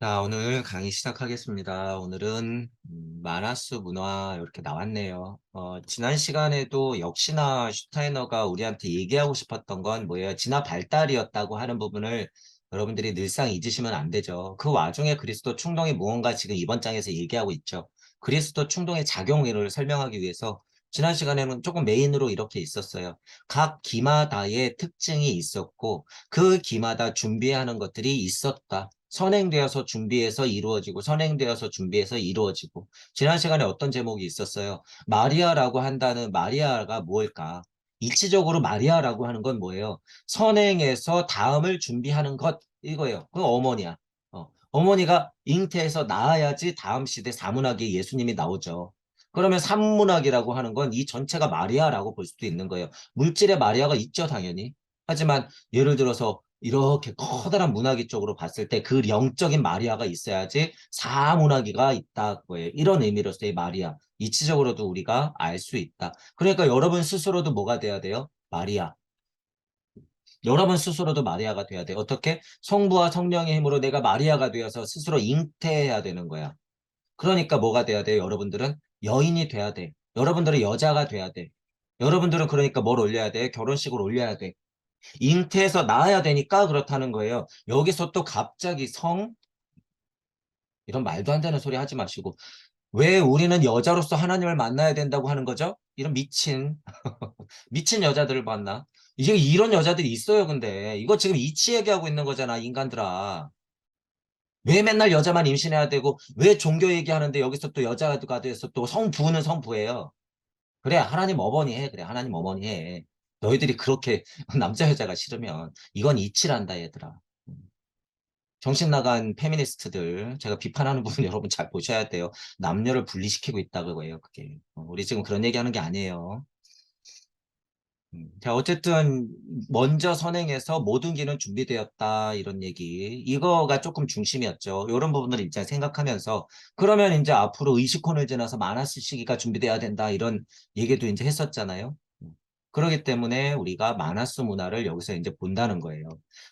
자, 오늘 강의 시작하겠습니다. 오늘은 마나스 문화 이렇게 나왔네요. 지난 시간에도 역시나 슈타이너가 우리한테 얘기하고 싶었던 건 뭐예요? 진화 발달이었다고 하는 부분을 여러분들이 늘상 잊으시면 안 되죠. 그 와중에 그리스도 충동이 무언가 지금 이번 장에서 얘기하고 있죠. 그리스도 충동의 작용을 설명하기 위해서 지난 시간에는 조금 메인으로 이렇게 있었어요. 각 기마다의 특징이 있었고 그 기마다 준비하는 것들이 있었다. 선행되어서 준비해서 이루어지고 선행되어서 준비해서 이루어지고 지난 시간에 어떤 제목이 있었어요? 마리아라고 한다는 마리아가 뭘까? 이치적으로 마리아라고 하는 건 뭐예요? 선행해서 다음을 준비하는 것 이거예요. 그 어머니야. 어머니가 잉태해서 낳아야지 다음 시대 사문학에 예수님이 나오죠. 그러면 산문학이라고 하는 건 이 전체가 마리아라고 볼 수도 있는 거예요. 물질의 마리아가 있죠, 당연히. 하지만 예를 들어서 이렇게 커다란 문화기 쪽으로 봤을 때 그 영적인 마리아가 있어야지 사문화기가 있다 거예요. 이런 의미로서의 마리아. 이치적으로도 우리가 알 수 있다. 그러니까 여러분 스스로도 뭐가 돼야 돼요? 마리아. 여러분 스스로도 마리아가 돼야 돼. 어떻게? 성부와 성령의 힘으로 내가 마리아가 되어서 스스로 잉태해야 되는 거야. 그러니까 뭐가 돼야 돼요? 여러분들은 여인이 돼야 돼. 여러분들은 여자가 돼야 돼. 여러분들은 그러니까 뭘 올려야 돼? 결혼식을 올려야 돼. 잉태해서 낳아야 되니까 그렇다는 거예요. 여기서 또 갑자기 이런 말도 안 되는 소리 하지 마시고 왜 우리는 여자로서 하나님을 만나야 된다고 하는 거죠? 이런 미친 여자들을 만나. 이게 이런 여자들이 있어요. 근데 이거 지금 이치 얘기하고 있는 거잖아, 인간들아. 왜 맨날 여자만 임신해야 되고 왜 종교 얘기하는데 여기서 또 여자가 돼서 또 성부는 성부예요. 그래, 하나님 어머니 해. 그래, 하나님 어머니 해. 너희들이 그렇게 남자 여자가 싫으면 이건 이치란다, 얘들아. 정신 나간 페미니스트들, 제가 비판하는 부분 여러분 잘 보셔야 돼요. 남녀를 분리시키고 있다고 해요, 그게. 우리 지금 그런 얘기하는 게 아니에요. 자, 어쨌든 먼저 선행해서 모든 기는 준비되었다 이런 얘기. 이거가 조금 중심이었죠. 이런 부분들을 이제 생각하면서 그러면 이제 앞으로 의식혼을 지나서 마나스 시기가 준비돼야 된다 이런 얘기도 이제 했었잖아요. 그렇기 때문에 우리가 마나스 문화를 여기서 이제 본다는 거예요.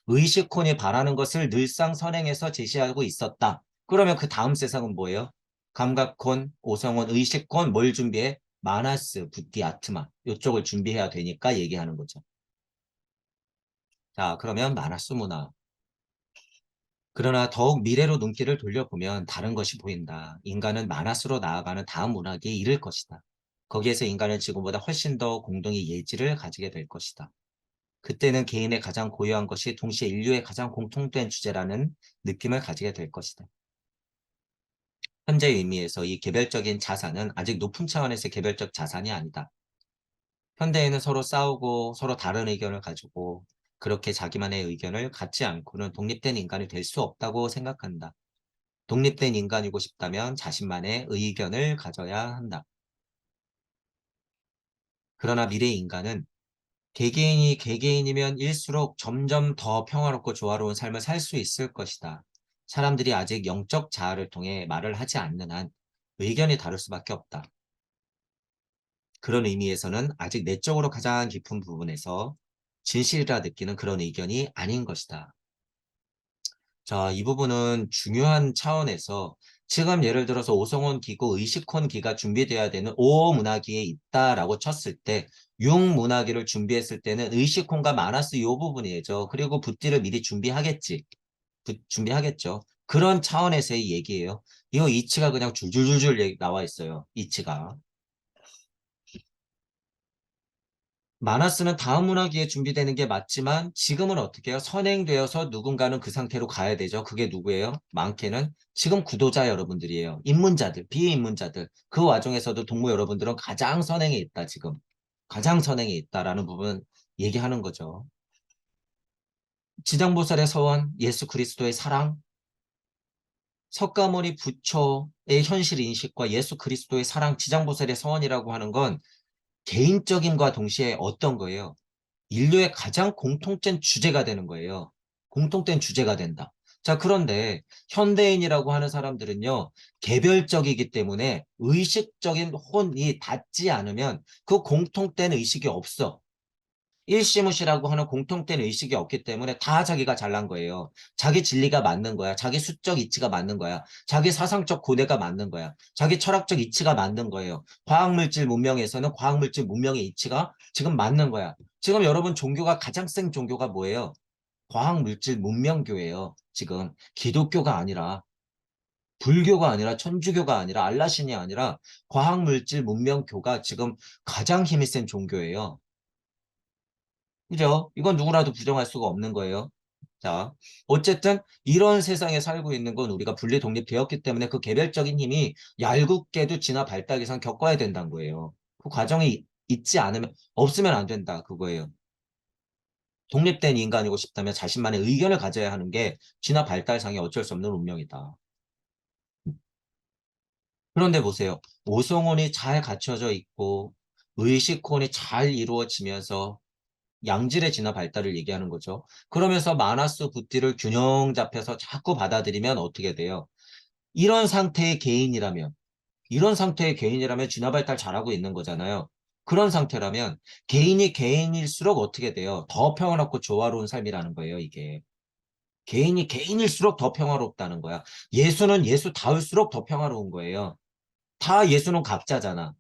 의식혼이 바라는 것을 늘상 선행해서 제시하고 있었다. 그러면 그 다음 세상은 뭐예요? 감각혼, 오성혼, 의식혼 뭘 준비해? 마나스, 부띠, 아트마 이쪽을 준비해야 되니까 얘기하는 거죠. 자, 그러면 마나스 문화. 그러나 더욱 미래로 눈길을 돌려보면 다른 것이 보인다. 인간은 마나스로 나아가는 다음 문화기에 이를 것이다. 거기에서 인간은 지금보다 훨씬 더 공동의 예지를 가지게 될 것이다. 그때는 개인의 가장 고유한 것이 동시에 인류의 가장 공통된 주제라는 느낌을 가지게 될 것이다. 현재 의미에서 이 개별적인 자산은 아직 높은 차원에서의 개별적 자산이 아니다. 현대에는 서로 싸우고 서로 다른 의견을 가지고 그렇게 자기만의 의견을 갖지 않고는 독립된 인간이 될 수 없다고 생각한다. 독립된 인간이고 싶다면 자신만의 의견을 가져야 한다. 그러나 미래 인간은 개개인이 개개인이면 일수록 점점 더 평화롭고 조화로운 삶을 살 수 있을 것이다. 사람들이 아직 영적 자아를 통해 말을 하지 않는 한 의견이 다를 수밖에 없다. 그런 의미에서는 아직 내적으로 가장 깊은 부분에서 진실이라 느끼는 그런 의견이 아닌 것이다. 자, 이 부분은 중요한 차원에서 지금 예를 들어서 오성원 기고 의식혼 기가 준비돼야 되는 오문화기에 있다라고 쳤을 때 육문화기를 준비했을 때는 의식혼과 마나스 이 부분이죠. 그리고 붓띠를 미리 준비하겠지. 준비하겠죠. 그런 차원에서의 얘기예요. 이거 이치가 그냥 줄줄줄줄 나와 있어요. 이치가. 마나스는 다음 문화기에 준비되는 게 맞지만 지금은 어떻게 해요? 선행되어서 누군가는 그 상태로 가야 되죠. 그게 누구예요? 많게는 지금 구도자 여러분들이에요. 입문자들, 비입문자들. 그 와중에서도 동무 여러분들은 가장 선행에 있다, 지금. 가장 선행에 있다라는 부분 얘기하는 거죠. 지장보살의 서원, 예수 그리스도의 사랑, 석가모니 부처의 현실 인식과 예수 그리스도의 사랑, 지장보살의 서원이라고 하는 건 개인적임과 동시에 어떤 거예요? 인류의 가장 공통된 주제가 되는 거예요. 공통된 주제가 된다. 자, 그런데 현대인이라고 하는 사람들은요, 개별적이기 때문에 의식적인 혼이 닿지 않으면 그 공통된 의식이 없어. 일시무시라고 하는 공통된 의식이 없기 때문에 다 자기가 잘난 거예요. 자기 진리가 맞는 거야. 자기 수적 이치가 맞는 거야. 자기 사상적 고대가 맞는 거야. 자기 철학적 이치가 맞는 거예요. 과학물질 문명에서는 과학물질 문명의 이치가 지금 맞는 거야. 지금 여러분 종교가 가장 센 종교가 뭐예요? 과학물질 문명교예요. 지금 기독교가 아니라 불교가 아니라 천주교가 아니라 알라신이 아니라 과학물질 문명교가 지금 가장 힘이 센 종교예요. 그죠? 이건 누구라도 부정할 수가 없는 거예요. 자, 어쨌든 이런 세상에 살고 있는 건 우리가 분리 독립되었기 때문에 그 개별적인 힘이 얄궂게도 진화 발달 이상 겪어야 된다는 거예요. 그 과정이 있지 않으면 없으면 안 된다 그거예요. 독립된 인간이고 싶다면 자신만의 의견을 가져야 하는 게 진화 발달상의 어쩔 수 없는 운명이다. 그런데 보세요. 오송혼이 잘 갖춰져 있고 의식혼이 잘 이루어지면서 양질의 진화 발달을 얘기하는 거죠. 그러면서 마나스 부띠를 균형 잡혀서 자꾸 받아들이면 어떻게 돼요? 이런 상태의 개인이라면, 이런 상태의 개인이라면 진화 발달 잘하고 있는 거잖아요. 그런 상태라면 개인이 개인일수록 어떻게 돼요? 더 평화롭고 조화로운 삶이라는 거예요, 이게. 개인이 개인일수록 더 평화롭다는 거야. 예수는 예수다울수록 더 평화로운 거예요. 다 예수는 각자잖아.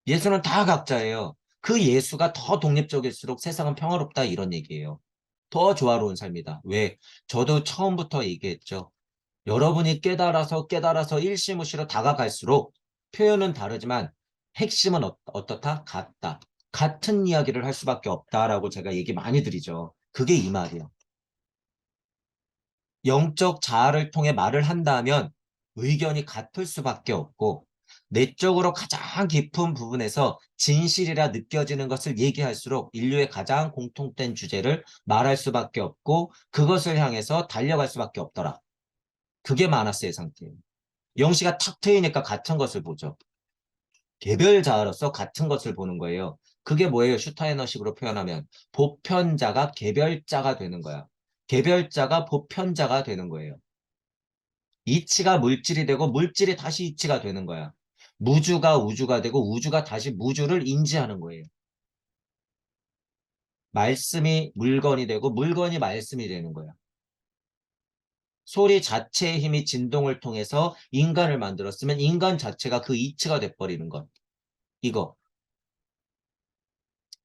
예수는 다 각자예요. 그 예수가 더 독립적일수록 세상은 평화롭다 이런 얘기예요. 더 조화로운 삶이다. 왜? 저도 처음부터 얘기했죠. 여러분이 깨달아서 일시무시로 다가갈수록 표현은 다르지만 핵심은 어떻다? 같다. 같은 이야기를 할 수밖에 없다라고 제가 얘기 많이 드리죠. 그게 이 말이에요. 영적 자아를 통해 말을 한다면 의견이 같을 수밖에 없고 내적으로 가장 깊은 부분에서 진실이라 느껴지는 것을 얘기할수록 인류의 가장 공통된 주제를 말할 수밖에 없고 그것을 향해서 달려갈 수밖에 없더라. 그게 마나스의 상태예요. 영시가 탁 트이니까 같은 것을 보죠. 개별 자아로서 같은 것을 보는 거예요. 그게 뭐예요? 슈타이너식으로 표현하면 보편자가 개별자가 되는 거야. 개별자가 보편자가 되는 거예요. 이치가 물질이 되고 물질이 다시 이치가 되는 거야. 무주가 우주가 되고 우주가 다시 무주를 인지하는 거예요. 말씀이 물건이 되고 물건이 말씀이 되는 거야. 소리 자체의 힘이 진동을 통해서 인간을 만들었으면 인간 자체가 그 이치가 돼버리는 것. 이거.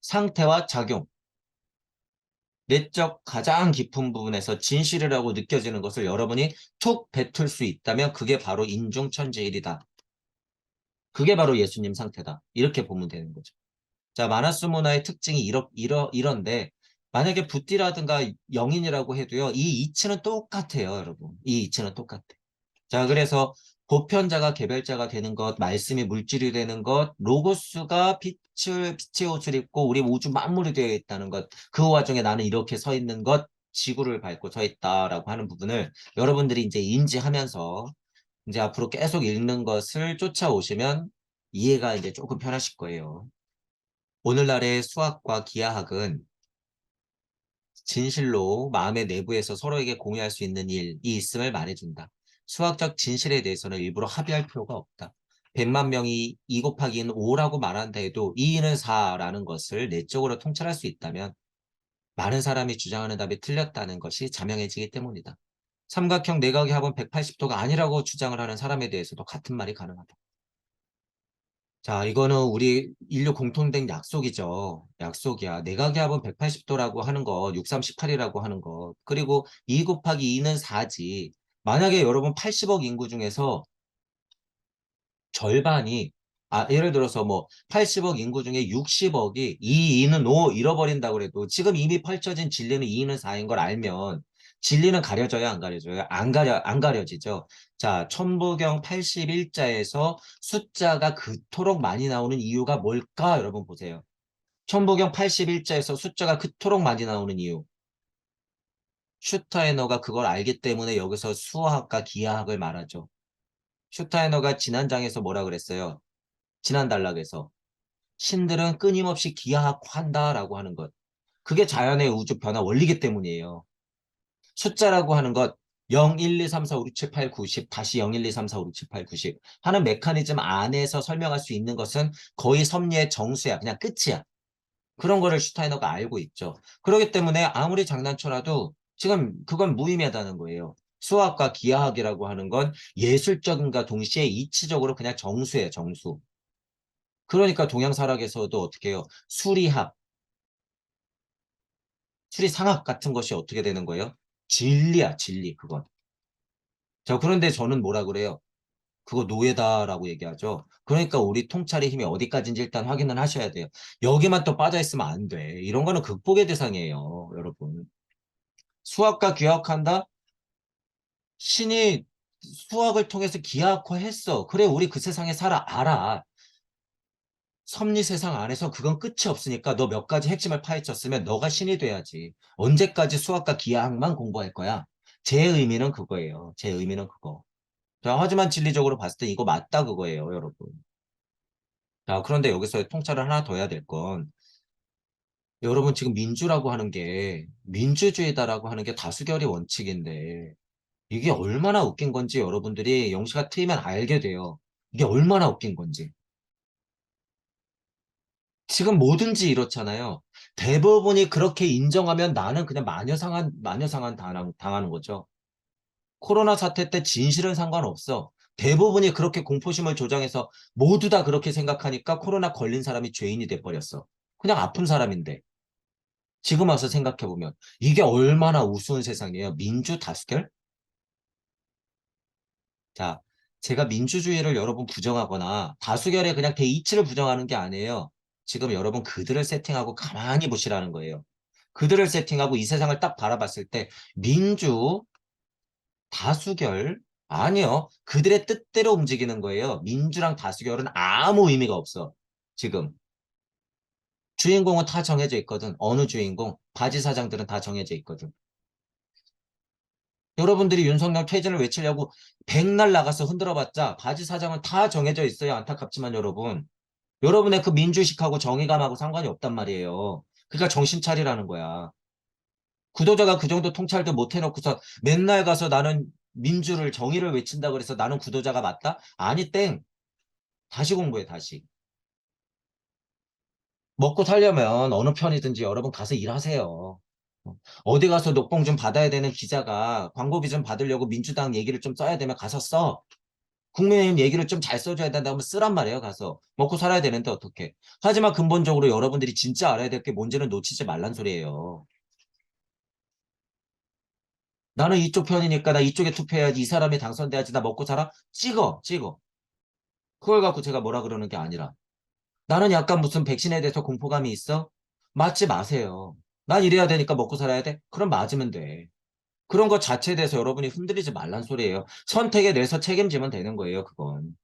상태와 작용. 내적 가장 깊은 부분에서 진실이라고 느껴지는 것을 여러분이 툭 뱉을 수 있다면 그게 바로 인중천재일이다. 그게 바로 예수님 상태다. 이렇게 보면 되는 거죠. 자, 마나스 문화의 특징이 이런데 만약에 붓띠라든가 영인이라고 해도요. 이 이치는 똑같아요, 여러분. 이 이치는 똑같아. 자, 그래서 보편자가 개별자가 되는 것, 말씀이 물질이 되는 것, 로고스가 빛의 옷을 입고 우리 우주 만물이 되어 있다는 것, 그 와중에 나는 이렇게 서 있는 것, 지구를 밟고 서 있다라고 하는 부분을 여러분들이 이제 인지하면서 이제 앞으로 계속 읽는 것을 쫓아오시면 이해가 이제 조금 편하실 거예요. 오늘날의 수학과 기하학은 진실로 마음의 내부에서 서로에게 공유할 수 있는 일이 있음을 말해준다. 수학적 진실에 대해서는 일부러 합의할 필요가 없다. 100만 명이 2 곱하기 2는 5라고 말한다 해도 2는 4라는 것을 내적으로 통찰할 수 있다면 많은 사람이 주장하는 답이 틀렸다는 것이 자명해지기 때문이다. 삼각형 내각의 합은 180도가 아니라고 주장을 하는 사람에 대해서도 같은 말이 가능하다. 자, 이거는 우리 인류 공통된 약속이죠. 약속이야. 내각의 합은 180도라고 하는 것, 6318이라고 하는 것, 그리고 2 곱하기 2는 4지. 만약에 여러분 80억 인구 중에서 절반이, 예를 들어서 뭐 80억 인구 중에 60억이 2는 5 잃어버린다고 그래도 지금 이미 펼쳐진 진리는 2는 4인 걸 알면 진리는 가려져요, 안 가려져요? 안 가려지죠. 자, 천부경 81자에서 숫자가 그토록 많이 나오는 이유가 뭘까? 여러분 보세요. 천부경 81자에서 숫자가 그토록 많이 나오는 이유. 슈타이너가 그걸 알기 때문에 여기서 수화학과 기하학을 말하죠. 슈타이너가 지난 장에서 뭐라 그랬어요? 지난 단락에서 신들은 끊임없이 기하학한다라고 하는 것. 그게 자연의 우주 변화 원리기 때문이에요. 숫자라고 하는 것 0, 1, 2, 3, 4, 5, 6, 7, 8, 9, 10 다시 0, 1, 2, 3, 4, 5, 6, 7, 8, 9, 10 하는 메커니즘 안에서 설명할 수 있는 것은 거의 섭리의 정수야. 그냥 끝이야. 그런 거를 슈타이너가 알고 있죠. 그렇기 때문에 아무리 장난쳐라도 지금 그건 무의미하다는 거예요. 수학과 기하학이라고 하는 건 예술적인가 동시에 이치적으로 그냥 정수예요, 정수. 그러니까 동양사락에서도 어떻게 해요? 수리학, 수리상학 같은 것이 어떻게 되는 거예요? 진리야, 진리, 그건. 자, 그런데 저는 뭐라 그래요? 그거 노예다라고 얘기하죠. 그러니까 우리 통찰의 힘이 어디까지인지 일단 확인을 하셔야 돼요. 여기만 또 빠져있으면 안 돼. 이런 거는 극복의 대상이에요, 여러분. 수학과 기하학한다? 신이 수학을 통해서 기하학화했어. 그래, 우리 그 세상에 살아, 알아. 섭리 세상 안에서 그건 끝이 없으니까 너 몇 가지 핵심을 파헤쳤으면 너가 신이 돼야지. 언제까지 수학과 기하학만 공부할 거야? 제 의미는 그거예요. 제 의미는 그거. 자, 하지만 진리적으로 봤을 때 이거 맞다 그거예요, 여러분. 자, 그런데 여기서 통찰을 하나 더 해야 될 건, 여러분 지금 민주라고 하는 게, 민주주의다라고 하는 게 다수결이 원칙인데, 이게 얼마나 웃긴 건지 여러분들이 영시가 트이면 알게 돼요. 이게 얼마나 웃긴 건지. 지금 뭐든지 이렇잖아요. 대부분이 그렇게 인정하면 나는 그냥 마녀상한 당하는 거죠. 코로나 사태 때 진실은 상관없어. 대부분이 그렇게 공포심을 조장해서 모두 다 그렇게 생각하니까 코로나 걸린 사람이 죄인이 돼버렸어. 그냥 아픈 사람인데. 지금 와서 생각해보면 이게 얼마나 우스운 세상이에요. 민주 다수결? 자, 제가 민주주의를 여러분 부정하거나 다수결에 그냥 대이치를 부정하는 게 아니에요. 지금 여러분 그들을 세팅하고 가만히 보시라는 거예요. 그들을 세팅하고 이 세상을 딱 바라봤을 때 민주, 다수결? 아니요. 그들의 뜻대로 움직이는 거예요. 민주랑 다수결은 아무 의미가 없어. 지금. 주인공은 다 정해져 있거든. 어느 주인공? 바지 사장들은 다 정해져 있거든. 여러분들이 윤석열 퇴진을 외치려고 백날 나가서 흔들어봤자 바지 사장은 다 정해져 있어요. 안타깝지만 여러분. 여러분의 그 민주의식하고 정의감하고 상관이 없단 말이에요. 그러니까 정신 차리라는 거야. 구도자가 그 정도 통찰도 못 해놓고서 맨날 가서 나는 민주를 정의를 외친다 그래서 나는 구도자가 맞다? 아니 땡. 다시 공부해 다시. 먹고 살려면 어느 편이든지 여러분 가서 일하세요. 어디 가서 녹봉 좀 받아야 되는 기자가 광고비 좀 받으려고 민주당 얘기를 좀 써야 되면 가서 써. 국민의힘 얘기를 좀 잘 써줘야 된다면 쓰란 말이에요, 가서. 먹고 살아야 되는데 어떻게. 하지만 근본적으로 여러분들이 진짜 알아야 될 게 뭔지는 놓치지 말란 소리예요. 나는 이쪽 편이니까 나 이쪽에 투표해야지. 이 사람이 당선돼야지. 나 먹고 살아? 찍어, 찍어. 그걸 갖고 제가 뭐라 그러는 게 아니라. 나는 약간 무슨 백신에 대해서 공포감이 있어? 맞지 마세요. 난 이래야 되니까 먹고 살아야 돼? 그럼 맞으면 돼. 그런 것 자체에 대해서 여러분이 흔들리지 말란 소리예요. 선택에 대해서 책임지면 되는 거예요, 그건.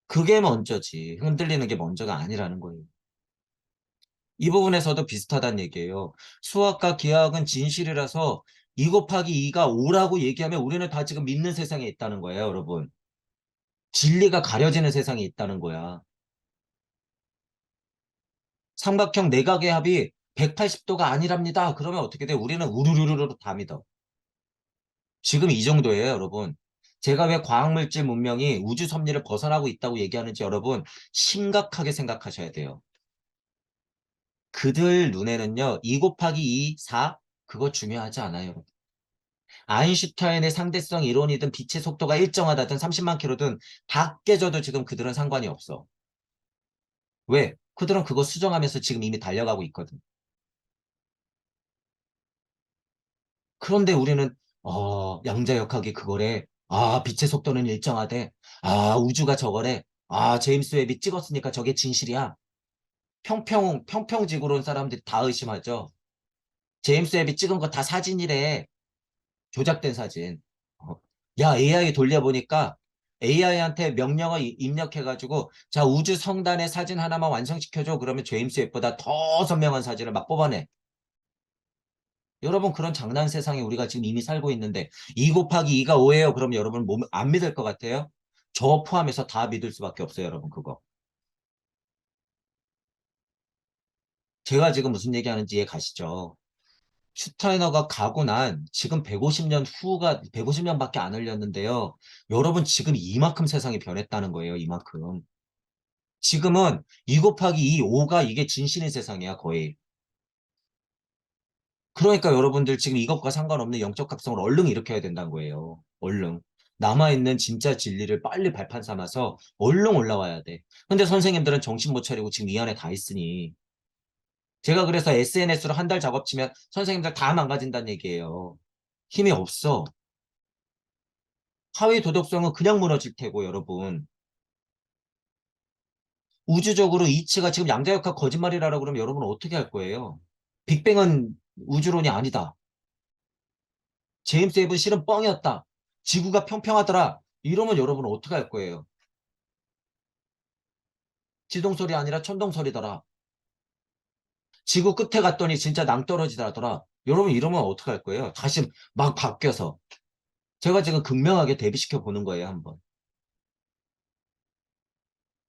그게 먼저지. 흔들리는 게 먼저가 아니라는 거예요. 이 부분에서도 비슷하다는 얘기예요. 수학과 기하학은 진실이라서 2 곱하기 2가 5라고 얘기하면 우리는 다 지금 믿는 세상에 있다는 거예요, 여러분. 진리가 가려지는 세상에 있다는 거야. 삼각형 내각의 합이 180도가 아니랍니다. 그러면 어떻게 돼? 우리는 우르르르르 다 믿어. 지금 이 정도예요, 여러분. 제가 왜 과학물질 문명이 우주 섭리를 벗어나고 있다고 얘기하는지 여러분 심각하게 생각하셔야 돼요. 그들 눈에는요, 2 곱하기 2, 4, 그거 중요하지 않아요, 여러분. 아인슈타인의 상대성 이론이든 빛의 속도가 일정하다든 30만 킬로든 다 깨져도 지금 그들은 상관이 없어. 왜? 그들은 그거 수정하면서 지금 이미 달려가고 있거든. 그런데 우리는 양자역학이 그거래. 아, 빛의 속도는 일정하대. 아, 우주가 저거래. 아, 제임스 웹이 찍었으니까 저게 진실이야. 평평지구로 온 사람들이 다 의심하죠. 제임스 웹이 찍은 거 다 사진이래. 조작된 사진. 어. 야, AI 돌려보니까 AI한테 명령어 입력해가지고 자, 우주 성단의 사진 하나만 완성시켜줘. 그러면 제임스 웹보다 더 선명한 사진을 막 뽑아내. 여러분 그런 장난 세상에 우리가 지금 이미 살고 있는데 2 곱하기 2가 5예요. 그럼 여러분 안 믿을 것 같아요? 저 포함해서 다 믿을 수밖에 없어요. 여러분 그거. 제가 지금 무슨 얘기하는지 이해 가시죠? 슈타이너가 가고 난 지금 150년 후가 150년밖에 안 흘렸는데요. 여러분 지금 이만큼 세상이 변했다는 거예요. 이만큼. 지금은 2 곱하기 2, 5가 이게 진실인 세상이야, 거의. 그러니까 여러분들 지금 이것과 상관없는 영적 합성을 얼른 일으켜야 된다는 거예요. 얼른. 남아있는 진짜 진리를 빨리 발판 삼아서 얼른 올라와야 돼. 근데 선생님들은 정신 못 차리고 지금 이 안에 다 있으니. 제가 그래서 SNS로 한 달 작업 치면 선생님들 다 망가진다는 얘기예요. 힘이 없어. 하위 도덕성은 그냥 무너질 테고, 여러분. 우주적으로 이치가 지금 양자역학 거짓말이라고 그러면 여러분은 어떻게 할 거예요? 빅뱅은 우주론이 아니다. 제임스 웹은 실은 뻥이었다. 지구가 평평하더라. 이러면 여러분은 어떻게 할 거예요? 지동설이 아니라 천동설이더라. 지구 끝에 갔더니 진짜 낭떠러지더라. 여러분 이러면 어떻게 할 거예요? 다시 막 바뀌어서. 제가 지금 극명하게 대비시켜 보는 거예요, 한번.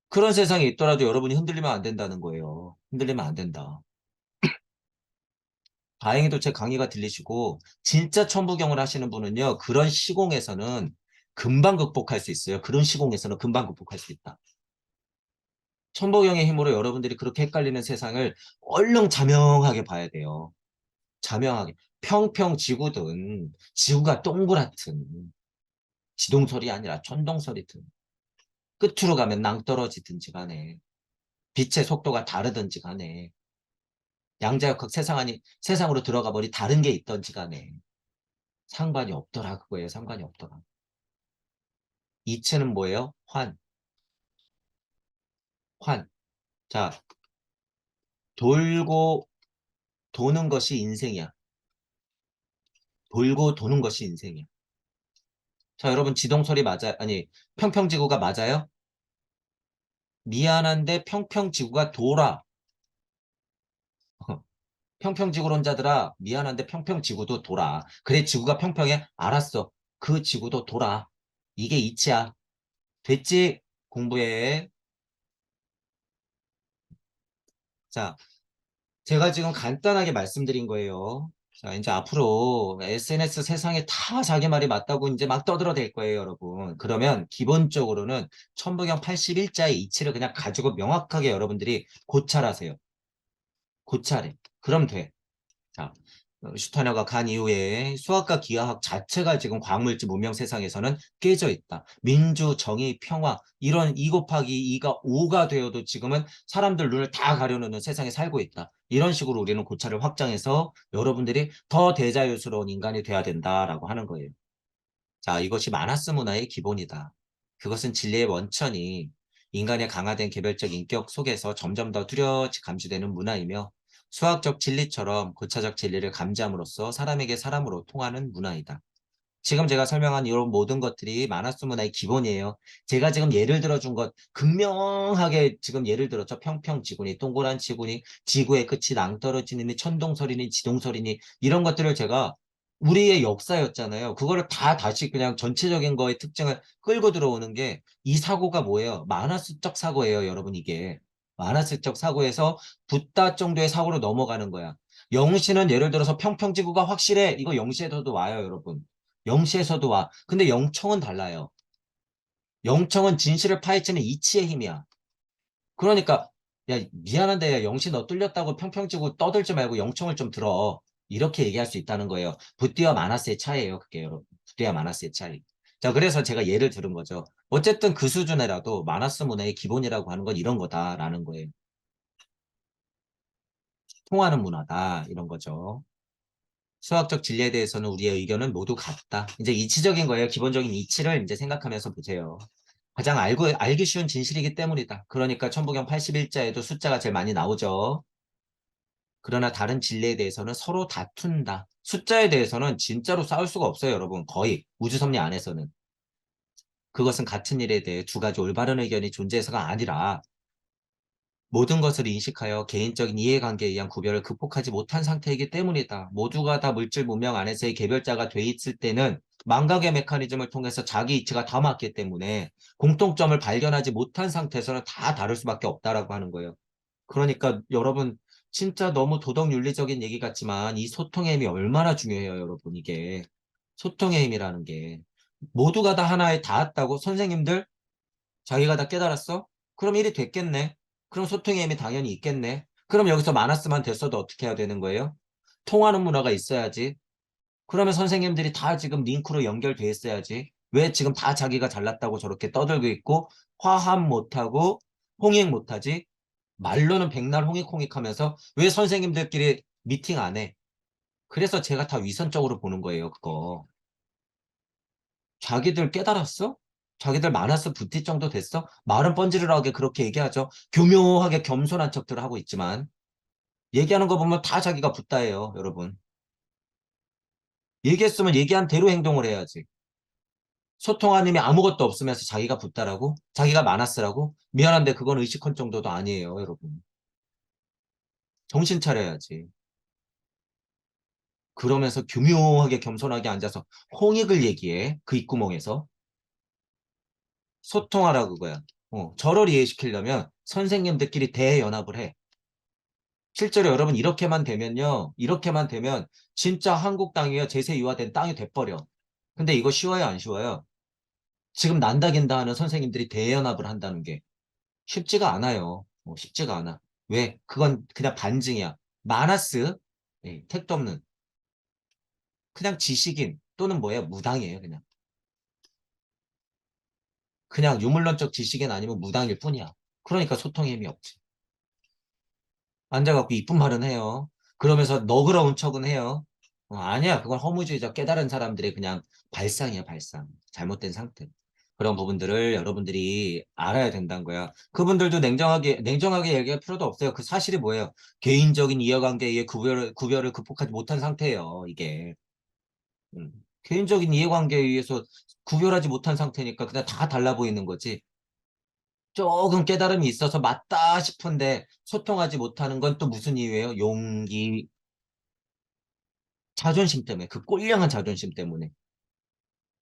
그런 세상이 있더라도 여러분이 흔들리면 안 된다는 거예요. 흔들리면 안 된다. 다행히도 제 강의가 들리시고 진짜 천부경을 하시는 분은요. 그런 시공에서는 금방 극복할 수 있어요. 그런 시공에서는 금방 극복할 수 있다. 천부경의 힘으로 여러분들이 그렇게 헷갈리는 세상을 얼른 자명하게 봐야 돼요. 자명하게. 평평 지구든 지구가 동그랗든 지동설이 아니라 천동설이든 끝으로 가면 낭떠러지든지 간에 빛의 속도가 다르든지 간에 양자역학 세상으로 들어가 버리 다른 게 있던지 간에 상관이 없더라 그거예요. 상관이 없더라. 이체는 뭐예요? 환. 환. 자, 돌고 도는 것이 인생이야. 돌고 도는 것이 인생이야. 자, 여러분 지동설이 맞아요? 아니, 평평지구가 맞아요? 미안한데 평평지구가 돌아. 평평지구론자들아, 미안한데 평평지구도 돌아. 그래, 지구가 평평해? 알았어. 그 지구도 돌아. 이게 이치야. 됐지? 공부해. 자, 제가 지금 간단하게 말씀드린 거예요. 자, 이제 앞으로 SNS 세상에 다 자기 말이 맞다고 이제 막 떠들어댈 거예요, 여러분. 그러면 기본적으로는 천부경 81자의 이치를 그냥 가지고 명확하게 여러분들이 고찰하세요. 고찰해. 그럼 돼. 자, 슈타너가 간 이후에 수학과 기하학 자체가 지금 과학물질 문명 세상에서는 깨져 있다. 민주, 정의, 평화 이런 2 곱하기 2가 5가 되어도 지금은 사람들 눈을 다 가려놓는 세상에 살고 있다. 이런 식으로 우리는 고찰을 확장해서 여러분들이 더 대자유스러운 인간이 돼야 된다라고 하는 거예요. 자, 이것이 마나스 문화의 기본이다. 그것은 진리의 원천이 인간의 강화된 개별적 인격 속에서 점점 더 뚜렷이 감지되는 문화이며 수학적 진리처럼 고차적 진리를 감지함으로써 사람에게 사람으로 통하는 문화이다. 지금 제가 설명한 이런 모든 것들이 마나스 문화의 기본이에요. 제가 지금 예를 들어준 것 극명하게 지금 예를 들었죠. 평평지구니 동그란 지구니 지구의 끝이 낭떠러지니 천동설이니 지동설이니 이런 것들을 제가 우리의 역사였잖아요. 그거를 다 다시 그냥 전체적인 거의 특징을 끌고 들어오는 게 이 사고가 뭐예요? 마나스적 사고예요, 여러분 이게. 마나스적 사고에서 붓다 정도의 사고로 넘어가는 거야. 영시는 예를 들어서 평평지구가 확실해. 이거 영시에서도 와요, 여러분. 영시에서도 와. 근데 영청은 달라요. 영청은 진실을 파헤치는 이치의 힘이야. 그러니까 야 미안한데 야, 영시 너 뚫렸다고 평평지고 떠들지 말고 영청을 좀 들어. 이렇게 얘기할 수 있다는 거예요. 붓디와 마나스의 차이예요. 그게 여러분. 붓디와 마나스의 차이. 자 그래서 제가 예를 들은 거죠. 어쨌든 그 수준이라도 마나스 문화의 기본이라고 하는 건 이런 거다라는 거예요. 통하는 문화다 이런 거죠. 수학적 진리에 대해서는 우리의 의견은 모두 같다. 이제 이치적인 거예요. 기본적인 이치를 이제 생각하면서 보세요. 가장 알기 쉬운 진실이기 때문이다. 그러니까 천부경 81자에도 숫자가 제일 많이 나오죠. 그러나 다른 진리에 대해서는 서로 다툰다. 숫자에 대해서는 진짜로 싸울 수가 없어요, 여러분. 거의 우주섭리 안에서는. 그것은 같은 일에 대해 두 가지 올바른 의견이 존재해서가 아니라 모든 것을 인식하여 개인적인 이해관계에 의한 구별을 극복하지 못한 상태이기 때문이다. 모두가 다 물질 문명 안에서의 개별자가 돼 있을 때는 망각의 메커니즘을 통해서 자기 이치가 다 맞기 때문에 공통점을 발견하지 못한 상태에서는 다 다를 수밖에 없다라고 하는 거예요. 그러니까 여러분 진짜 너무 도덕윤리적인 얘기 같지만 이 소통의 힘이 얼마나 중요해요, 여러분 이게. 소통의 힘이라는 게 모두가 다 하나에 닿았다고 선생님들 자기가 다 깨달았어? 그럼 일이 됐겠네. 그럼 소통의 힘이 당연히 있겠네. 그럼 여기서 마너스만 됐어도 어떻게 해야 되는 거예요? 통하는 문화가 있어야지. 그러면 선생님들이 다 지금 링크로 연결돼 있어야지. 왜 지금 다 자기가 잘났다고 저렇게 떠들고 있고 화합 못하고 홍익 못하지? 말로는 백날 홍익홍익 하면서 왜 선생님들끼리 미팅 안 해? 그래서 제가 다 위선적으로 보는 거예요, 그거. 자기들 깨달았어? 자기들 마너스 부티 정도 됐어? 말은 뻔지르르하게 그렇게 얘기하죠. 교묘하게 겸손한 척들을 하고 있지만 얘기하는 거 보면 다 자기가 붓다예요, 여러분. 얘기했으면 얘기한 대로 행동을 해야지. 소통하는 힘이 아무것도 없으면서 자기가 붓다라고? 자기가 마너스라고? 미안한데 그건 의식헌 정도도 아니에요, 여러분. 정신 차려야지. 그러면서 교묘하게 겸손하게 앉아서 홍익을 얘기해. 그 입구멍에서. 소통하라 그거야. 저를 이해시키려면 선생님들끼리 대연합을 해. 실제로 여러분 이렇게만 되면요. 이렇게만 되면 진짜 한국 땅이요. 제세 이화된 땅이 돼버려. 근데 이거 쉬워요, 안 쉬워요? 지금 난다긴다 하는 선생님들이 대연합을 한다는 게 쉽지가 않아요. 쉽지가 않아. 왜? 그건 그냥 반증이야. 마나스, 택도 없는 그냥 지식인 또는 뭐예요? 무당이에요, 그냥. 그냥 유물론적 지식인 아니면 무당일 뿐이야. 그러니까 소통의 힘이 없지. 앉아갖고 이쁜 말은 해요. 그러면서 너그러운 척은 해요. 아니야. 그건 허무주의자 깨달은 사람들의 그냥 발상이야, 발상. 잘못된 상태. 그런 부분들을 여러분들이 알아야 된다는 거야. 그분들도 냉정하게 얘기할 필요도 없어요. 그 사실이 뭐예요? 개인적인 이해관계의 구별을 극복하지 못한 상태예요, 이게. 개인적인 이해관계에 의해서 구별하지 못한 상태니까 그냥 다 달라 보이는 거지. 조금 깨달음이 있어서 맞다 싶은데 소통하지 못하는 건 또 무슨 이유예요? 용기, 자존심 때문에. 그 꼴량한 자존심 때문에.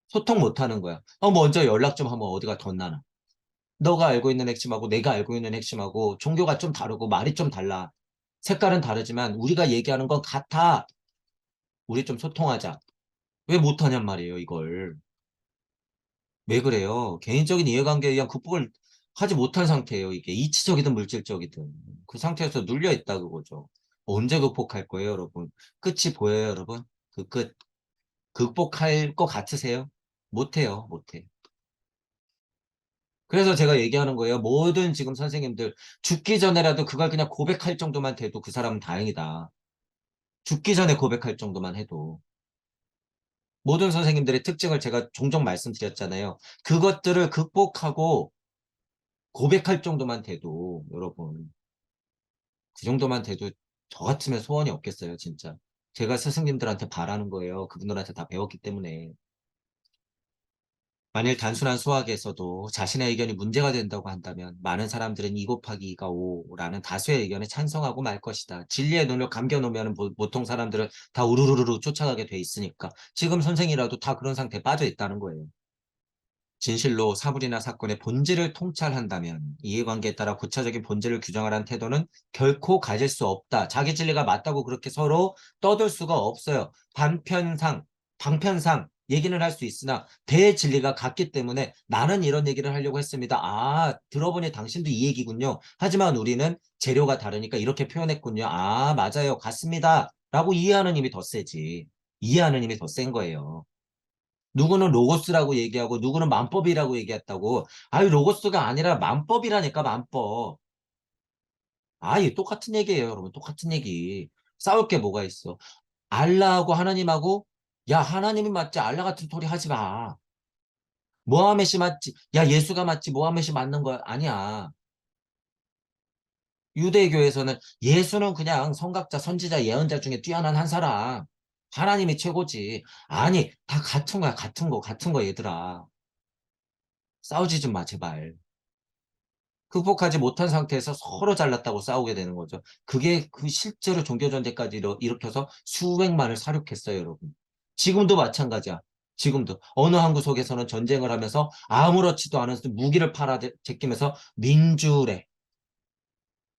소통 못하는 거야. 먼저 연락 좀 하면 어디가 더 나나. 너가 알고 있는 핵심하고 내가 알고 있는 핵심하고 종교가 좀 다르고 말이 좀 달라. 색깔은 다르지만 우리가 얘기하는 건 같아. 우리 좀 소통하자. 왜 못하냔 말이에요, 이걸. 왜 그래요? 개인적인 이해관계에 의한 극복을 하지 못한 상태예요, 이게. 이치적이든 물질적이든. 그 상태에서 눌려있다, 그거죠. 언제 극복할 거예요, 여러분? 끝이 보여요, 여러분? 그 끝. 극복할 것 같으세요? 못해요, 못해. 그래서 제가 얘기하는 거예요. 모든 지금 선생님들 죽기 전에라도 그걸 그냥 고백할 정도만 돼도 그 사람은 다행이다. 죽기 전에 고백할 정도만 해도. 모든 선생님들의 특징을 제가 종종 말씀드렸잖아요. 그것들을 극복하고 고백할 정도만 돼도 여러분 그 정도만 돼도 저 같으면 소원이 없겠어요, 진짜. 제가 스승님들한테 바라는 거예요. 그분들한테 다 배웠기 때문에. 만일 단순한 수학에서도 자신의 의견이 문제가 된다고 한다면 많은 사람들은 2 곱하기 2가 5라는 다수의 의견에 찬성하고 말 것이다. 진리의 눈을 감겨놓으면 보통 사람들은 다 우르르르 쫓아가게 돼 있으니까 지금 선생이라도 다 그런 상태에 빠져 있다는 거예요. 진실로 사물이나 사건의 본질을 통찰한다면 이해관계에 따라 구체적인 본질을 규정하라는 태도는 결코 가질 수 없다. 자기 진리가 맞다고 그렇게 서로 떠들 수가 없어요. 방편상 얘기는 할 수 있으나 대진리가 같기 때문에 나는 이런 얘기를 하려고 했습니다. 아, 들어보니 당신도 이 얘기군요. 하지만 우리는 재료가 다르니까 이렇게 표현했군요. 아, 맞아요. 같습니다. 라고 이해하는 힘이 더 세지. 이해하는 힘이 더 센 거예요. 누구는 로고스라고 얘기하고 누구는 만법이라고 얘기했다고. 아유, 로고스가 아니라 만법이라니까, 만법. 아이, 똑같은 얘기예요, 여러분. 똑같은 얘기. 싸울 게 뭐가 있어. 알라하고 하나님하고, 야, 하나님이 맞지, 알라 같은 소리 하지 마. 모하메시 맞지, 야, 예수가 맞지, 모하메시 맞는 거야. 아니야. 유대교에서는 예수는 그냥 성각자, 선지자, 예언자 중에 뛰어난 한 사람. 하나님이 최고지. 아니, 다 같은 거야, 같은 거, 얘들아. 싸우지 좀 마, 제발. 극복하지 못한 상태에서 서로 잘났다고 싸우게 되는 거죠. 그게 그 실제로 종교전쟁까지 일으켜서 수백만을 살육했어요, 여러분. 지금도 마찬가지야. 지금도. 어느 한 구석에서는 전쟁을 하면서 아무렇지도 않은 무기를 팔아 제끼면서 민주래.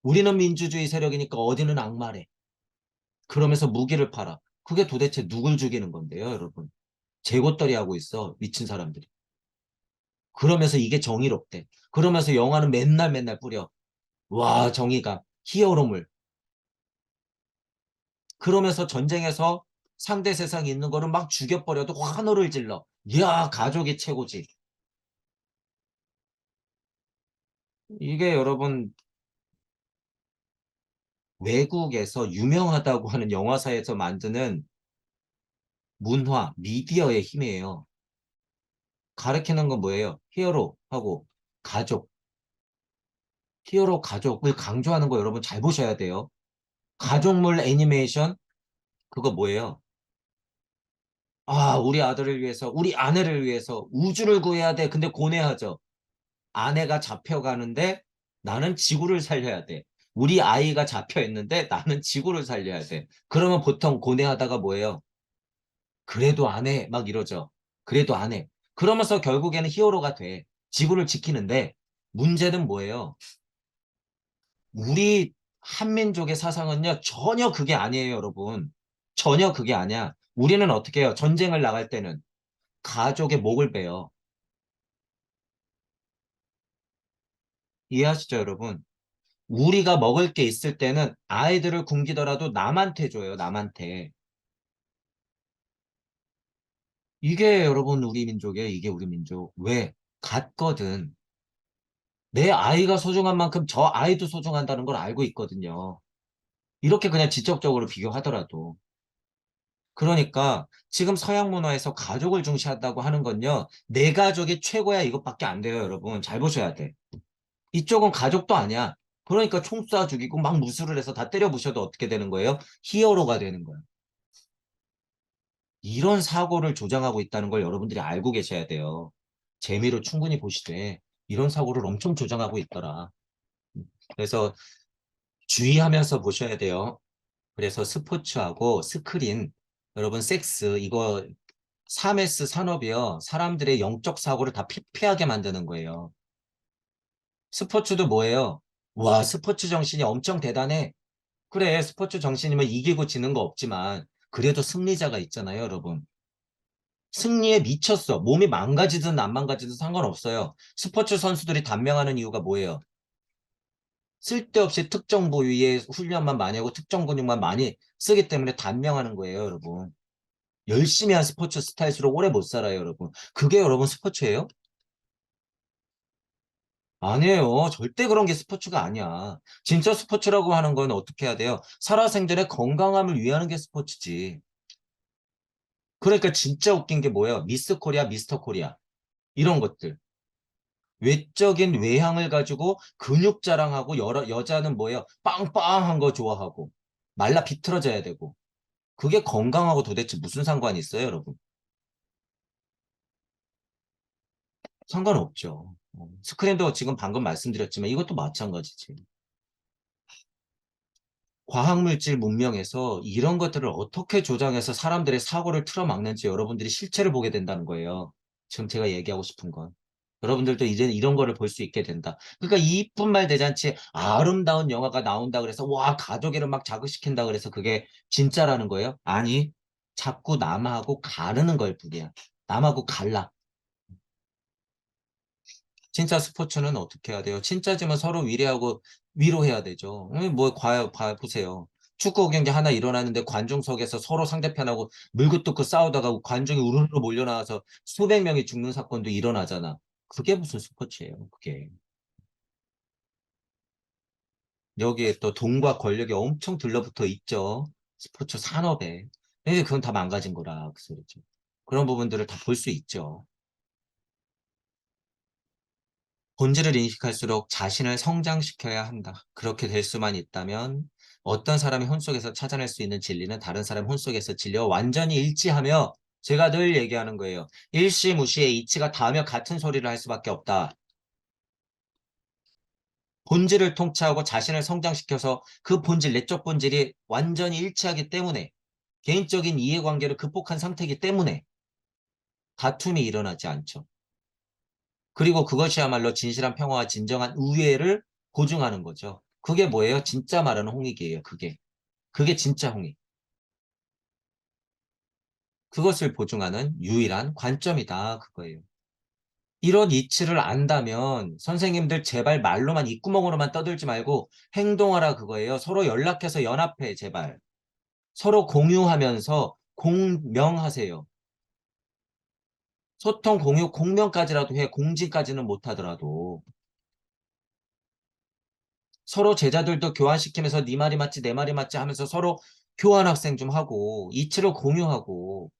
우리는 민주주의 세력이니까 어디는 악마래. 그러면서 무기를 팔아. 그게 도대체 누굴 죽이는 건데요, 여러분? 재고떨이 하고 있어, 미친 사람들이. 그러면서 이게 정의롭대. 그러면서 영화는 맨날 맨날 뿌려. 와, 정의감, 히어로물. 그러면서 전쟁에서 상대 세상에 있는 거를 막 죽여버려도 환호를 질러. 이야, 가족이 최고지. 이게 여러분, 외국에서 유명하다고 하는 영화사에서 만드는 문화, 미디어의 힘이에요. 가르치는 건 뭐예요? 히어로 하고 가족, 히어로 가족을 강조하는 거 여러분 잘 보셔야 돼요. 가족물 애니메이션, 그거 뭐예요? 아, 우리 아들을 위해서, 우리 아내를 위해서 우주를 구해야 돼. 근데 고뇌하죠. 아내가 잡혀가는데 나는 지구를 살려야 돼. 우리 아이가 잡혀 있는데 나는 지구를 살려야 돼. 그러면 보통 고뇌하다가 뭐예요? 그래도 안 해. 막 이러죠. 그래도 안 해. 그러면서 결국에는 히어로가 돼. 지구를 지키는데 문제는 뭐예요? 우리 한민족의 사상은요, 전혀 그게 아니에요, 여러분. 전혀 그게 아니야. 우리는 어떻게 해요? 전쟁을 나갈 때는 가족의 목을 베요. 이해하시죠, 여러분? 우리가 먹을 게 있을 때는 아이들을 굶기더라도 남한테 줘요, 남한테. 이게 여러분 우리 민족이에요, 이게 우리 민족. 왜? 같거든. 내 아이가 소중한 만큼 저 아이도 소중한다는 걸 알고 있거든요. 이렇게 그냥 지적적으로 비교하더라도. 그러니까 지금 서양 문화에서 가족을 중시한다고 하는 건요. 내 가족이 최고야 이것밖에 안 돼요, 여러분. 잘 보셔야 돼. 이쪽은 가족도 아니야. 그러니까 총 쏴 죽이고 막 무술을 해서 다 때려 부셔도 어떻게 되는 거예요? 히어로가 되는 거예요. 이런 사고를 조장하고 있다는 걸 여러분들이 알고 계셔야 돼요. 재미로 충분히 보시되 이런 사고를 엄청 조장하고 있더라. 그래서 주의하면서 보셔야 돼요. 그래서 스포츠하고 스크린, 여러분 섹스 이거 3S 산업이요. 사람들의 영적 사고를 다 피폐하게 만드는 거예요. 스포츠도 뭐예요? 와, 스포츠 정신이 엄청 대단해. 그래, 스포츠 정신이면 이기고 지는 거 없지만 그래도 승리자가 있잖아요, 여러분. 승리에 미쳤어. 몸이 망가지든 안 망가지든 상관없어요. 스포츠 선수들이 단명하는 이유가 뭐예요? 쓸데없이 특정 부위에 훈련만 많이 하고 특정 근육만 많이 쓰기 때문에 단명하는 거예요, 여러분. 열심히 한 스포츠 스타일수록 오래 못 살아요, 여러분. 그게 여러분 스포츠예요? 아니에요. 절대 그런 게 스포츠가 아니야. 진짜 스포츠라고 하는 건 어떻게 해야 돼요? 살아생전의 건강함을 위하는 게 스포츠지. 그러니까 진짜 웃긴 게 뭐예요? 미스 코리아, 미스터 코리아. 이런 것들. 외적인 외향을 가지고 근육 자랑하고 여자는 뭐예요? 빵빵한 거 좋아하고 말라 비틀어져야 되고 그게 건강하고 도대체 무슨 상관이 있어요, 여러분? 상관없죠. 스크린도 지금 방금 말씀드렸지만 이것도 마찬가지지. 과학물질 문명에서 이런 것들을 어떻게 조장해서 사람들의 사고를 틀어막는지 여러분들이 실체를 보게 된다는 거예요. 지금 제가 얘기하고 싶은 건. 여러분들도 이제 이런 거를 볼 수 있게 된다. 그러니까 이쁜 말 대잔치 아름다운 영화가 나온다 그래서 와 가족애를 막 자극시킨다 그래서 그게 진짜라는 거예요? 아니 자꾸 남하고 가르는 걸 뿐이야. 남하고 갈라. 진짜 스포츠는 어떻게 해야 돼요? 진짜지만 서로 위로하고 위로해야 되죠. 뭐 보세요. 축구 경기 하나 일어나는데 관중석에서 서로 상대편하고 물고 뜯고 싸우다가 관중이 우르르 몰려나와서 수백 명이 죽는 사건도 일어나잖아. 그게 무슨 스포츠예요, 그게. 여기에 또 돈과 권력이 엄청 들러붙어 있죠. 스포츠 산업에. 근데 그건 다 망가진 거라 그 소리죠. 그런 부분들을 다 볼 수 있죠. 본질을 인식할수록 자신을 성장시켜야 한다. 그렇게 될 수만 있다면 어떤 사람이 혼 속에서 찾아낼 수 있는 진리는 다른 사람 혼 속에서 진리와 완전히 일치하며 제가 늘 얘기하는 거예요. 일시무시에 이치가 닿으며 같은 소리를 할 수밖에 없다. 본질을 통찰하고 자신을 성장시켜서 그 본질, 내적 본질이 완전히 일치하기 때문에 개인적인 이해관계를 극복한 상태이기 때문에 다툼이 일어나지 않죠. 그리고 그것이야말로 진실한 평화와 진정한 우애를 보증하는 거죠. 그게 뭐예요? 진짜 말하는 홍익이에요. 그게. 그게 진짜 홍익. 그것을 보증하는 유일한 관점이다. 그거예요. 이런 이치를 안다면 선생님들 제발 말로만 입구멍으로만 떠들지 말고 행동하라 그거예요. 서로 연락해서 연합해 제발. 서로 공유하면서 공명하세요. 소통 공유 공명까지라도 해. 공지까지는 못하더라도. 서로 제자들도 교환시키면서 네 말이 맞지 내 말이 맞지 하면서 서로 교환 학생 좀 하고 이치를 공유하고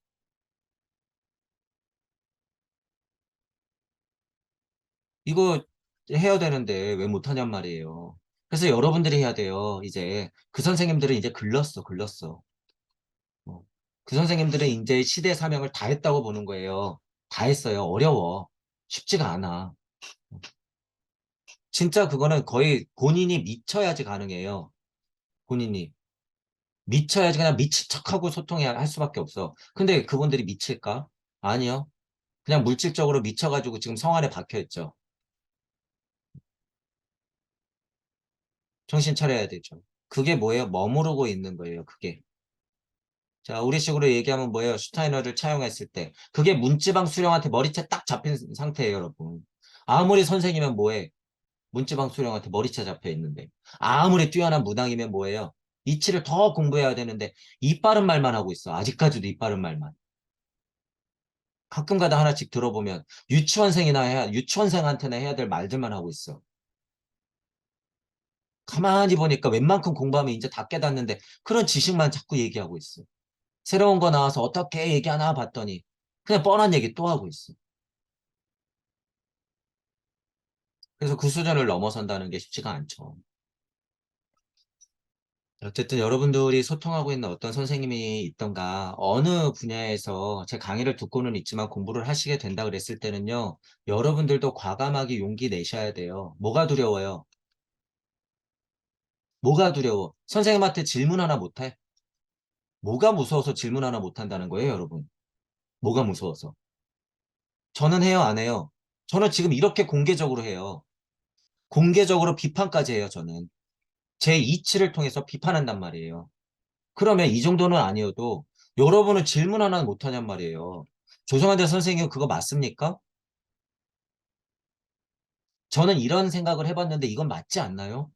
이거 해야 되는데 왜 못하냔 말이에요. 그래서 여러분들이 해야 돼요. 이제 그 선생님들은 이제 글렀어. 어. 그 선생님들은 이제 시대 사명을 다 했다고 보는 거예요. 다 했어요. 어려워. 쉽지가 않아. 진짜 그거는 거의 본인이 미쳐야지 가능해요. 본인이. 미쳐야지 그냥 미친 척하고 소통해야 할 수밖에 없어. 근데 그분들이 미칠까? 아니요. 그냥 물질적으로 미쳐가지고 지금 성 안에 박혀 있죠. 정신 차려야 되죠. 그게 뭐예요? 머무르고 있는 거예요. 그게. 자, 우리식으로 얘기하면 뭐예요? 슈타이너를 차용했을 때. 그게 문지방 수령한테 머리채 딱 잡힌 상태예요, 여러분. 아무리 선생이면 뭐해? 문지방 수령한테 머리채 잡혀 있는데. 아무리 뛰어난 무당이면 뭐예요? 이치를 더 공부해야 되는데, 이빠른 말만 하고 있어. 아직까지도 이빠른 말만. 가끔가다 하나씩 들어보면, 유치원생한테나 해야 될 말들만 하고 있어. 가만히 보니까 웬만큼 공부하면 이제 다 깨닫는데, 그런 지식만 자꾸 얘기하고 있어. 새로운 거 나와서 어떻게 얘기하나 봤더니 그냥 뻔한 얘기 또 하고 있어. 그래서 그 수준을 넘어선다는 게 쉽지가 않죠. 어쨌든 여러분들이 소통하고 있는 어떤 선생님이 있던가 어느 분야에서 제 강의를 듣고는 있지만 공부를 하시게 된다 그랬을 때는요. 여러분들도 과감하게 용기 내셔야 돼요. 뭐가 두려워요? 뭐가 두려워? 선생님한테 질문 하나 못해? 뭐가 무서워서 질문 하나 못한다는 거예요, 여러분? 뭐가 무서워서? 저는 해요, 안 해요? 저는 지금 이렇게 공개적으로 해요. 공개적으로 비판까지 해요, 저는. 제 이치를 통해서 비판한단 말이에요. 그러면 이 정도는 아니어도 여러분은 질문 하나 못하냔 말이에요. 조성한대 선생님 그거 맞습니까? 저는 이런 생각을 해봤는데 이건 맞지 않나요?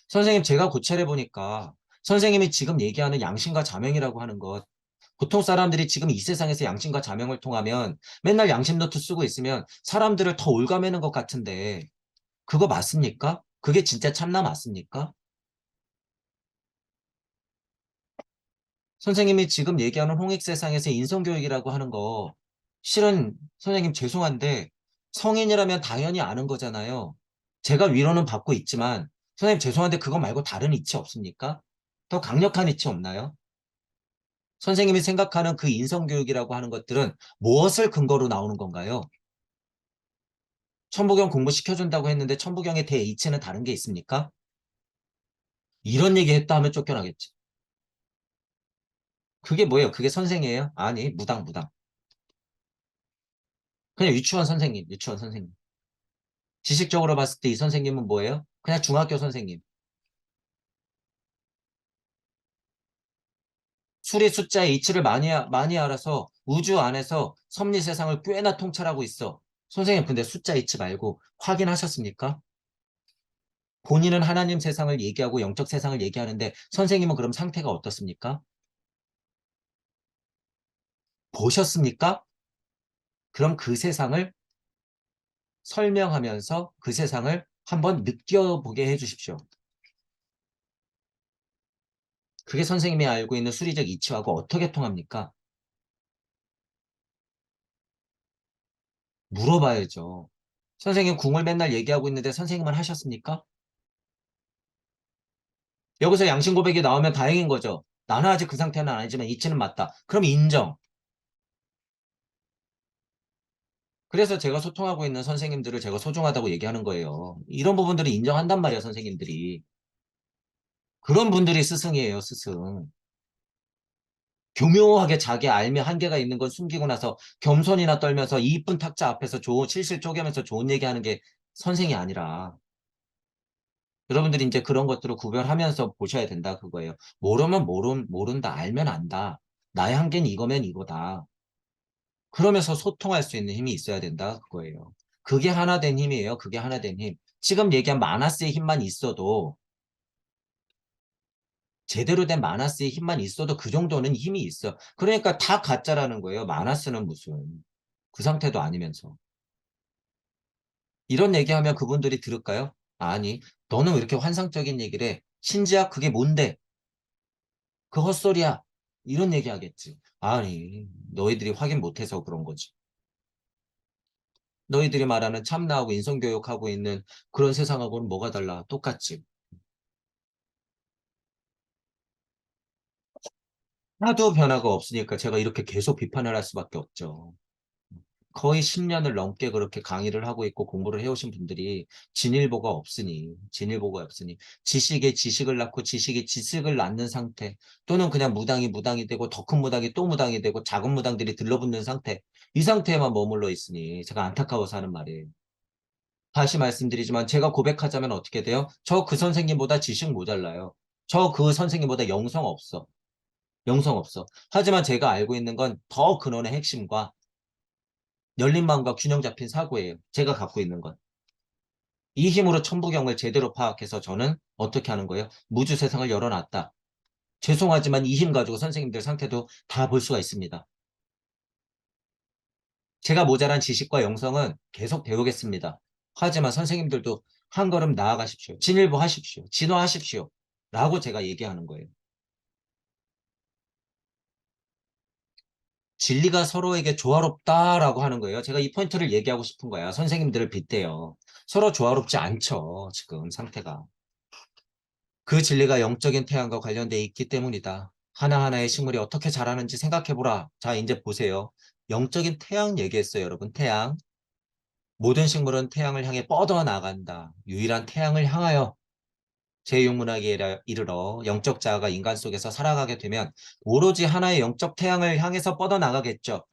선생님 제가 고찰해 보니까 선생님이 지금 얘기하는 양심과 자명이라고 하는 것 보통 사람들이 지금 이 세상에서 양심과 자명을 통하면 맨날 양심 노트 쓰고 있으면 사람들을 더 올가매는 것 같은데 그거 맞습니까? 그게 진짜 참나 맞습니까? 선생님이 지금 얘기하는 홍익 세상에서 인성교육이라고 하는 거, 실은 선생님 죄송한데 성인이라면 당연히 아는 거잖아요. 제가 위로는 받고 있지만, 선생님 죄송한데 그거 말고 다른 이치 없습니까? 더 강력한 이치 없나요? 선생님이 생각하는 그 인성교육이라고 하는 것들은 무엇을 근거로 나오는 건가요? 천부경 공부시켜준다고 했는데 천부경의 대이치는 다른 게 있습니까? 이런 얘기 했다 하면 쫓겨나겠지. 그게 뭐예요? 그게 선생이에요? 아니, 무당. 그냥 유치원 선생님. 지식적으로 봤을 때 이 선생님은 뭐예요? 그냥 중학교 선생님. 수리 숫자의 이치를 많이 알아서 우주 안에서 섭리 세상을 꽤나 통찰하고 있어. 선생님, 근데 숫자 이치 말고 확인하셨습니까? 본인은 하나님 세상을 얘기하고 영적 세상을 얘기하는데 선생님은 그럼 상태가 어떻습니까? 보셨습니까? 그럼 그 세상을 설명하면서 그 세상을 한번 느껴보게 해주십시오. 그게 선생님이 알고 있는 수리적 이치하고 어떻게 통합니까? 물어봐야죠. 선생님 궁을 맨날 얘기하고 있는데 선생님은 하셨습니까? 여기서 양심 고백이 나오면 다행인 거죠. 나는 아직 그 상태는 아니지만 이치는 맞다. 그럼 인정. 그래서 제가 소통하고 있는 선생님들을 제가 소중하다고 얘기하는 거예요. 이런 부분들을 인정한단 말이에요, 선생님들이. 그런 분들이 스승이에요, 스승. 교묘하게 자기 알미 한계가 있는 건 숨기고 나서 겸손이나 떨면서 이 이쁜 탁자 앞에서 좋은 실실 쪼개면서 좋은 얘기하는 게 선생이 아니라 여러분들이 이제 그런 것들을 구별하면서 보셔야 된다 그거예요. 모르면 모른다. 알면 안다. 나의 한계는 이거면 이거다. 그러면서 소통할 수 있는 힘이 있어야 된다 그거예요. 그게 하나 된 힘이에요. 그게 하나 된 힘. 지금 얘기한 마나스의 힘만 있어도 제대로 된 마나스의 힘만 있어도 그 정도는 힘이 있어. 그러니까 다 가짜라는 거예요. 마나스는 무슨 그 상태도 아니면서. 이런 얘기하면 그분들이 들을까요? 아니, 너는 왜 이렇게 환상적인 얘기를 해? 신지야, 그게 뭔데? 그 헛소리야. 이런 얘기 하겠지. 아니, 너희들이 확인 못해서 그런 거지. 너희들이 말하는 참나하고 인성교육하고 있는 그런 세상하고는 뭐가 달라? 똑같지. 하도 변화가 없으니까 제가 이렇게 계속 비판을 할 수밖에 없죠. 거의 10년을 넘게 그렇게 강의를 하고 있고 공부를 해오신 분들이 진일보가 없으니, 지식에 지식을 낳고 지식에 지식을 낳는 상태, 또는 그냥 무당이 되고 더 큰 무당이 또 무당이 되고 작은 무당들이 들러붙는 상태, 이 상태에만 머물러 있으니 제가 안타까워서 하는 말이에요. 다시 말씀드리지만 제가 고백하자면 어떻게 돼요? 저 그 선생님보다 지식 모자라요. 저 그 선생님보다 영성 없어. 영성 없어. 하지만 제가 알고 있는 건 더 근원의 핵심과 열린 마음과 균형 잡힌 사고예요. 제가 갖고 있는 건. 이 힘으로 천부경을 제대로 파악해서 저는 어떻게 하는 거예요? 무주 세상을 열어놨다. 죄송하지만 이 힘 가지고 선생님들 상태도 다 볼 수가 있습니다. 제가 모자란 지식과 영성은 계속 배우겠습니다. 하지만 선생님들도 한 걸음 나아가십시오. 진일보 하십시오. 진화하십시오. 라고 제가 얘기하는 거예요. 진리가 서로에게 조화롭다라고 하는 거예요. 제가 이 포인트를 얘기하고 싶은 거야. 선생님들을 빗대요. 서로 조화롭지 않죠. 지금 상태가. 그 진리가 영적인 태양과 관련돼 있기 때문이다. 하나하나의 식물이 어떻게 자라는지 생각해보라. 자, 이제 보세요. 영적인 태양 얘기했어요, 여러분. 태양. 모든 식물은 태양을 향해 뻗어나간다. 유일한 태양을 향하여 제6문학에 이르러 영적 자아가 인간 속에서 살아가게 되면 오로지 하나의 영적 태양을 향해서 뻗어나가겠죠.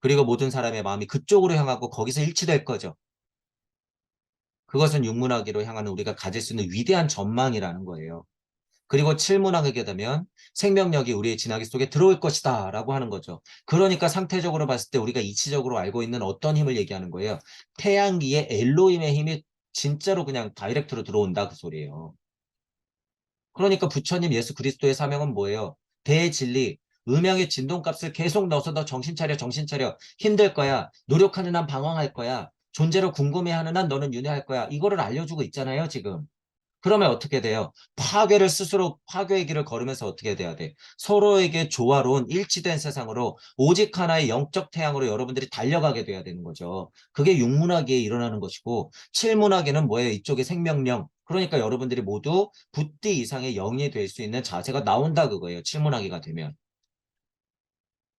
그리고 모든 사람의 마음이 그쪽으로 향하고 거기서 일치될 거죠. 그것은 육문학으로 향하는 우리가 가질 수 있는 위대한 전망이라는 거예요. 그리고 칠문학에게 되면 생명력이 우리의 진화기 속에 들어올 것이다 라고 하는 거죠. 그러니까 상태적으로 봤을 때 우리가 이치적으로 알고 있는 어떤 힘을 얘기하는 거예요. 태양기의 엘로힘의 힘이 진짜로 그냥 다이렉트로 들어온다 그 소리예요. 그러니까 부처님 예수 그리스도의 사명은 뭐예요? 대진리, 음양의 진동값을 계속 넣어서 너 정신 차려, 정신 차려. 힘들 거야. 노력하는 한 방황할 거야. 존재로 궁금해하는 한 너는 윤회할 거야. 이거를 알려주고 있잖아요, 지금. 그러면 어떻게 돼요? 파괴를 스스로 파괴의 길을 걸으면서 어떻게 돼야 돼? 서로에게 조화로운 일치된 세상으로 오직 하나의 영적 태양으로 여러분들이 달려가게 돼야 되는 거죠. 그게 육문학에 일어나는 것이고 칠문학에는 뭐예요? 이쪽에 생명령. 그러니까 여러분들이 모두 붓디 이상의 영이 될 수 있는 자세가 나온다 그거예요. 칠문학이가 되면.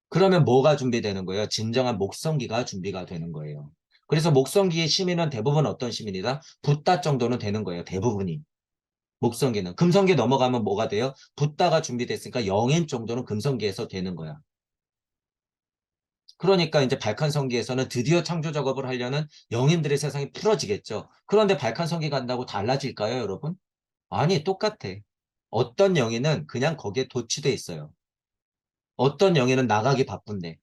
그러면 뭐가 준비되는 거예요? 진정한 목성기가 준비가 되는 거예요. 그래서 목성기의 시민은 대부분 어떤 시민이다? 붓다 정도는 되는 거예요. 대부분이. 목성기는. 금성기 넘어가면 뭐가 돼요? 붓다가 준비됐으니까 영인 정도는 금성기에서 되는 거야. 그러니까 이제 발칸성기에서는 드디어 창조 작업을 하려는 영인들의 세상이 풀어지겠죠. 그런데 발칸성기 간다고 달라질까요, 여러분? 아니, 똑같아. 어떤 영인은 그냥 거기에 도취돼 있어요. 어떤 영인은 나가기 바쁜데,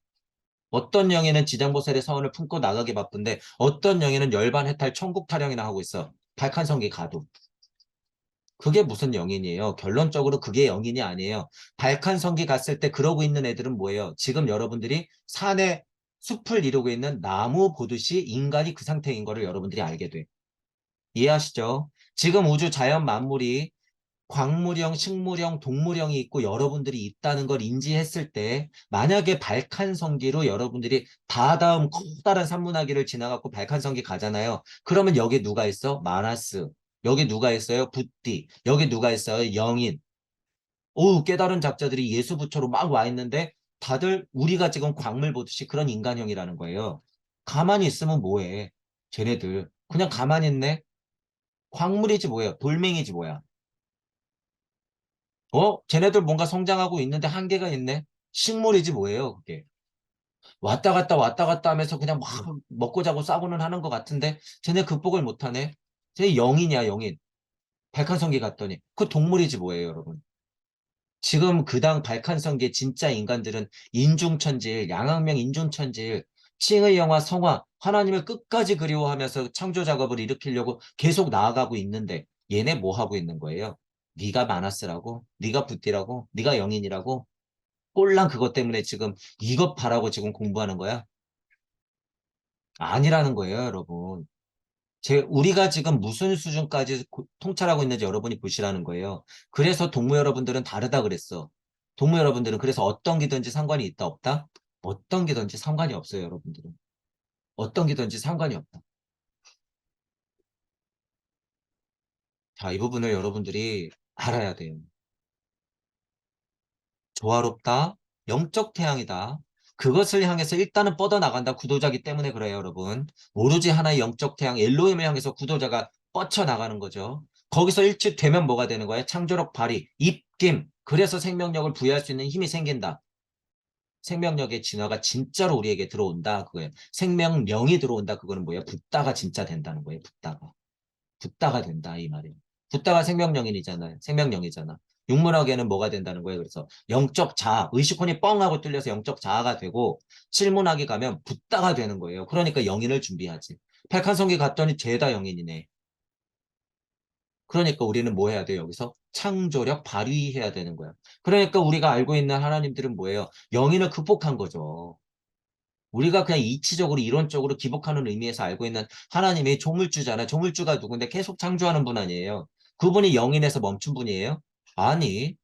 어떤 영인은 지장보살의 서원을 품고 나가기 바쁜데, 어떤 영인은 열반 해탈 천국 타령이나 하고 있어. 발칸성기 가도. 그게 무슨 영인이에요? 결론적으로 그게 영인이 아니에요. 발칸성기 갔을 때 그러고 있는 애들은 뭐예요? 지금 여러분들이 산에 숲을 이루고 있는 나무 보듯이 인간이 그 상태인 거를 여러분들이 알게 돼. 이해하시죠? 지금 우주 자연 만물이 광물형, 식물형, 동물형이 있고 여러분들이 있다는 걸 인지했을 때 만약에 발칸성기로 여러분들이 다다음 커다란 산문화기를 지나갖고 발칸성기 가잖아요. 그러면 여기 누가 있어? 마나스. 여기 누가 있어요? 붓디. 여기 누가 있어요? 영인. 오, 깨달은 작자들이 예수 부처로 막 와 있는데 다들 우리가 지금 광물 보듯이 그런 인간형이라는 거예요. 가만히 있으면 뭐해? 쟤네들. 그냥 가만히 있네? 광물이지 뭐야? 돌멩이지 뭐야? 쟤네들 뭔가 성장하고 있는데 한계가 있네? 식물이지 뭐예요, 그게. 왔다 갔다 하면서 그냥 막 먹고 자고 싸고는 하는 것 같은데, 쟤네 극복을 못하네? 쟤 영인이야, 영인. 백한성기 갔더니. 그 동물이지 뭐예요, 여러분. 지금 그 당 발칸성계 진짜 인간들은 인중천질, 양악명 인중천질, 칭의 영화 성화, 하나님을 끝까지 그리워하면서 창조 작업을 일으키려고 계속 나아가고 있는데 얘네 뭐 하고 있는 거예요? 네가 마나스라고? 네가 붓디라고? 네가 영인이라고? 꼴랑 그것 때문에 지금 이것 바라고 지금 공부하는 거야? 아니라는 거예요, 여러분. 우리가 지금 무슨 수준까지 통찰하고 있는지 여러분이 보시라는 거예요. 그래서 동무 여러분들은 다르다 그랬어. 동무 여러분들은 그래서 어떤 기든지 상관이 있다, 없다? 어떤 기든지 상관이 없어요, 여러분들은. 어떤 기든지 상관이 없다. 자, 이 부분을 여러분들이 알아야 돼요. 조화롭다, 영적 태양이다. 그것을 향해서 일단은 뻗어나간다. 구도자기 때문에 그래요, 여러분. 오로지 하나의 영적 태양, 엘로힘을 향해서 구도자가 뻗쳐나가는 거죠. 거기서 일치되면 뭐가 되는 거예요? 창조력 발휘, 입김. 그래서 생명력을 부여할 수 있는 힘이 생긴다. 생명력의 진화가 진짜로 우리에게 들어온다. 그거예요. 생명령이 들어온다. 그거는 뭐예요? 붓다가 진짜 된다는 거예요. 붓다가. 붓다가 된다 이 말이에요. 붓다가 생명령이잖아요. 생명령이잖아. 육문학에는 뭐가 된다는 거예요. 그래서 영적 자아, 의식혼이 뻥 하고 뚫려서 영적 자아가 되고 칠문학에 가면 붓다가 되는 거예요. 그러니까 영인을 준비하지. 백한성기 갔더니 죄다 영인이네. 그러니까 우리는 뭐 해야 돼요? 여기서 창조력 발휘해야 되는 거야. 그러니까 우리가 알고 있는 하나님들은 뭐예요? 영인을 극복한 거죠. 우리가 그냥 이치적으로 이론적으로 기복하는 의미에서 알고 있는 하나님이 조물주잖아. 조물주가 누군데 계속 창조하는 분 아니에요. 그분이 영인에서 멈춘 분이에요? 아니,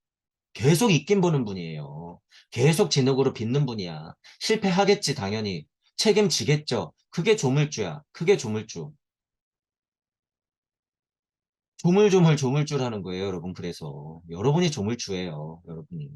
계속 있긴 보는 분이에요. 계속 진흙으로 빚는 분이야. 실패하겠지, 당연히. 책임지겠죠. 그게 조물주야. 그게 조물주. 조물조물조물주라는 거예요, 여러분. 그래서 여러분이 조물주예요, 여러분이.